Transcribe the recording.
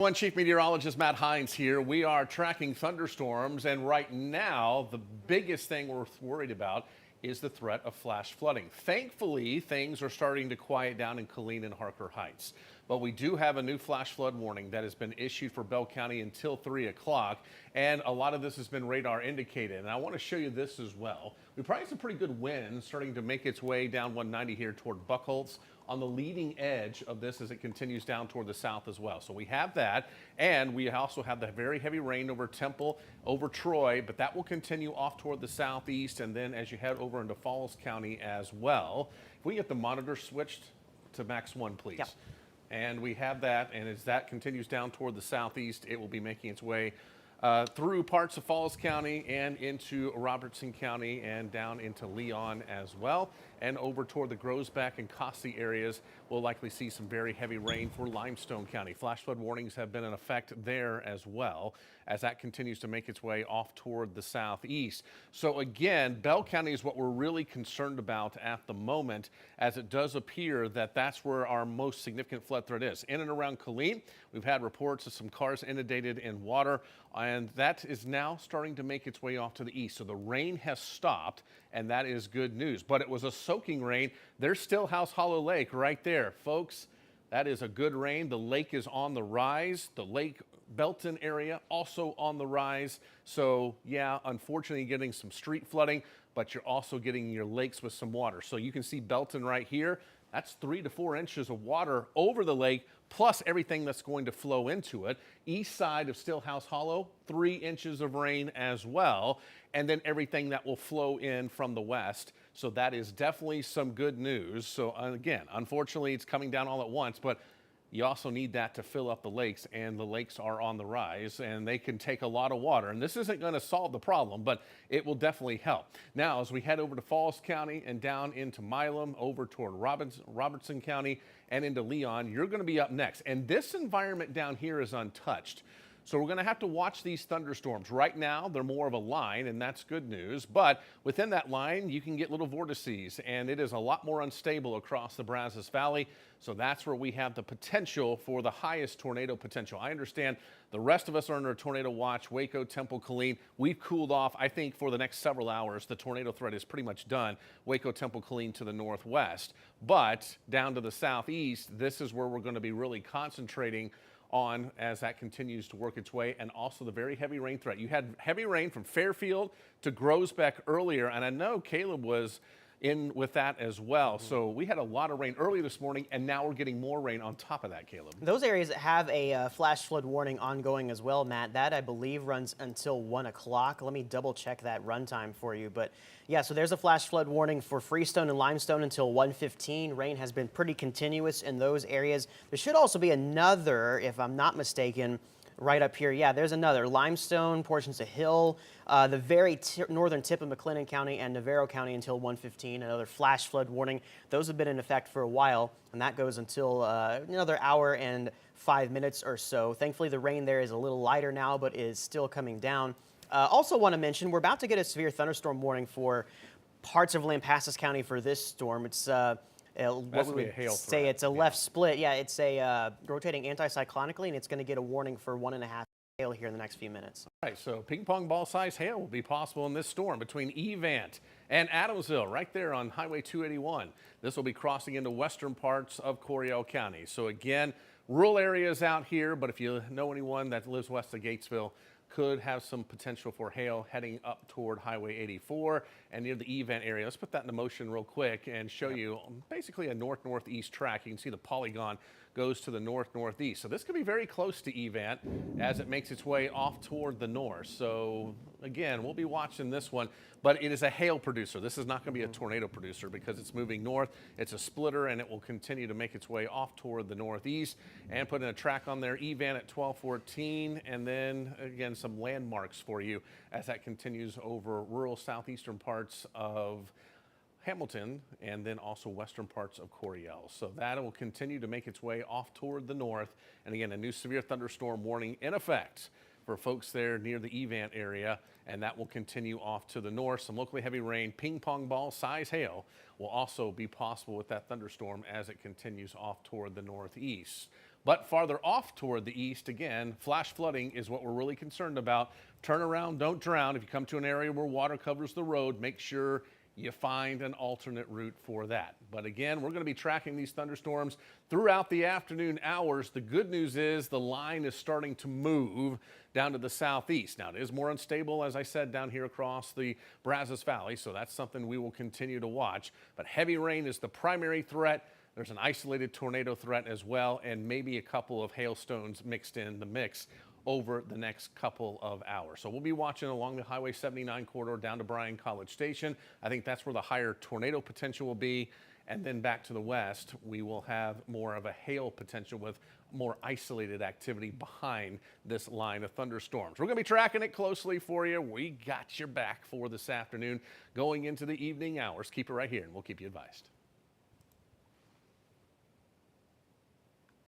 One Chief Meteorologist Matt Hines here. We are tracking thunderstorms, and right now, the biggest thing we're worried about is the threat of flash flooding. Thankfully, things are starting to quiet down in Killeen and Harker Heights. But we do have a new flash flood warning that has been issued for Bell County until 3 o'clock. And a lot of this has been radar indicated. And I want to show you this as well. We probably have some pretty good wind starting to make its way down 190 here toward Buckholz on the leading edge of this as it continues down toward the south as well. So we have that, and we also have the very heavy rain over Temple, over Troy, but that will continue off toward the southeast, and then as you head over into Falls County as well. If we get the monitor switched to max 1, please. Yep. And we have that, and as that continues down toward the southeast, it will be making its way through parts of Falls County and into Robertson County and down into Leon as well. And over toward the Groesbeck and Cossey areas, we'll likely see some very heavy rain for Limestone County. Flash flood warnings have been in effect there as well as that continues to make its way off toward the southeast. So again, Bell County is what we're really concerned about at the moment, as it does appear that that's where our most significant flood threat is. In and around Killeen, we've had reports of some cars inundated in water, and that is now starting to make its way off to the east. So the rain has stopped, and that is good news. But it was a soaking rain. There's still House Hollow Lake right there, folks. That is a good rain. The lake is on the rise. The Lake Belton area also on the rise. So yeah, unfortunately getting some street flooding, but you're also getting your lakes with some water. So you can see Belton right here. That's 3 to 4 inches of water over the lake, plus everything that's going to flow into it. East side of Stillhouse Hollow, 3 inches of rain as well, and then everything that will flow in from the west. So that is definitely some good news. So again, unfortunately, it's coming down all at once, but you also need that to fill up the lakes, and the lakes are on the rise, and they can take a lot of water. And this isn't going to solve the problem, but it will definitely help. Now, as we head over to Falls County and down into Milam, over toward Robertson County and into Leon, you're going to be up next. And this environment down here is untouched. So we're going to have to watch these thunderstorms. Right now, they're more of a line, and that's good news. But within that line, you can get little vortices, and it is a lot more unstable across the Brazos Valley. So that's where we have the potential for the highest tornado potential. I understand the rest of us are under a tornado watch, Waco, Temple, Killeen. We've cooled off. I think for the next several hours, the tornado threat is pretty much done. Waco, Temple, Killeen to the northwest. But down to the southeast, this is where we're going to be really concentrating on as that continues to work its way, and also the very heavy rain threat. You had heavy rain from Fairfield to Groesbeck earlier, and I know Caleb was in with that as well. So we had a lot of rain early this morning, and now we're getting more rain on top of that, Caleb. Those areas that have a flash flood warning ongoing as well, Matt, that I believe runs until 1 o'clock. Let me double check that runtime for you. But yeah, so there's a flash flood warning for Freestone and Limestone until 1:15. Rain has been pretty continuous in those areas. There should also be another, if I'm not mistaken, right up here. Yeah, there's another. Limestone, portions of Hill, the very northern tip of McLennan County and Navarro County until 1:15. Another flash flood warning. Those have been in effect for a while, and that goes until another hour and 5 minutes or so. Thankfully, the rain there is a little lighter now, but is still coming down. Also want to mention, we're about to get a severe thunderstorm warning for parts of Lampasas County for this storm. It's what we would say it's a left split. Yeah, it's a rotating anticyclonically, and it's going to get a warning for 1.5 hail here in the next few minutes. All right, so ping pong ball size hail will be possible in this storm between Evant and Adamsville, right there on Highway 281. This will be crossing into western parts of Coryell County. So again, rural areas out here, but if you know anyone that lives west of Gatesville, could have some potential for hail heading up toward Highway 84 and near the Evant area. Let's put that into motion real quick and show you basically a north-northeast track. You can see the polygon goes to the north-northeast. So this could be very close to Evant as it makes its way off toward the north. So again, we'll be watching this one, but it is a hail producer. This is not going to be a tornado producer because it's moving north. It's a splitter, and it will continue to make its way off toward the northeast. And putting a track on there, Evant at 1214, and then again some landmarks for you as that continues over rural southeastern parts of Hamilton and then also western parts of Coryell. So that will continue to make its way off toward the north. And again, a new severe thunderstorm warning in effect for folks there near the Evant area, and that will continue off to the north. Some locally heavy rain, ping pong ball size hail will also be possible with that thunderstorm as it continues off toward the northeast. But But farther off toward the east, again, flash flooding is what we're really concerned about. Turn around, don't drown. If you come to an area where water covers the road, make sure you find an alternate route for that. But again, we're going to be tracking these thunderstorms throughout the afternoon hours. The good news is the line is starting to move down to the southeast. Now, it is more unstable, as I said, down here across the Brazos Valley, so that's something we will continue to watch. But heavy rain is the primary threat. There's an isolated tornado threat as well, and maybe a couple of hailstones mixed in the mix over the next couple of hours. So we'll be watching along the Highway 79 corridor down to Bryan College Station. I think that's where the higher tornado potential will be. And then back to the west, we will have more of a hail potential with more isolated activity behind this line of thunderstorms. We're going to be tracking it closely for you. We got your back for this afternoon going into the evening hours. Keep it right here and we'll keep you advised.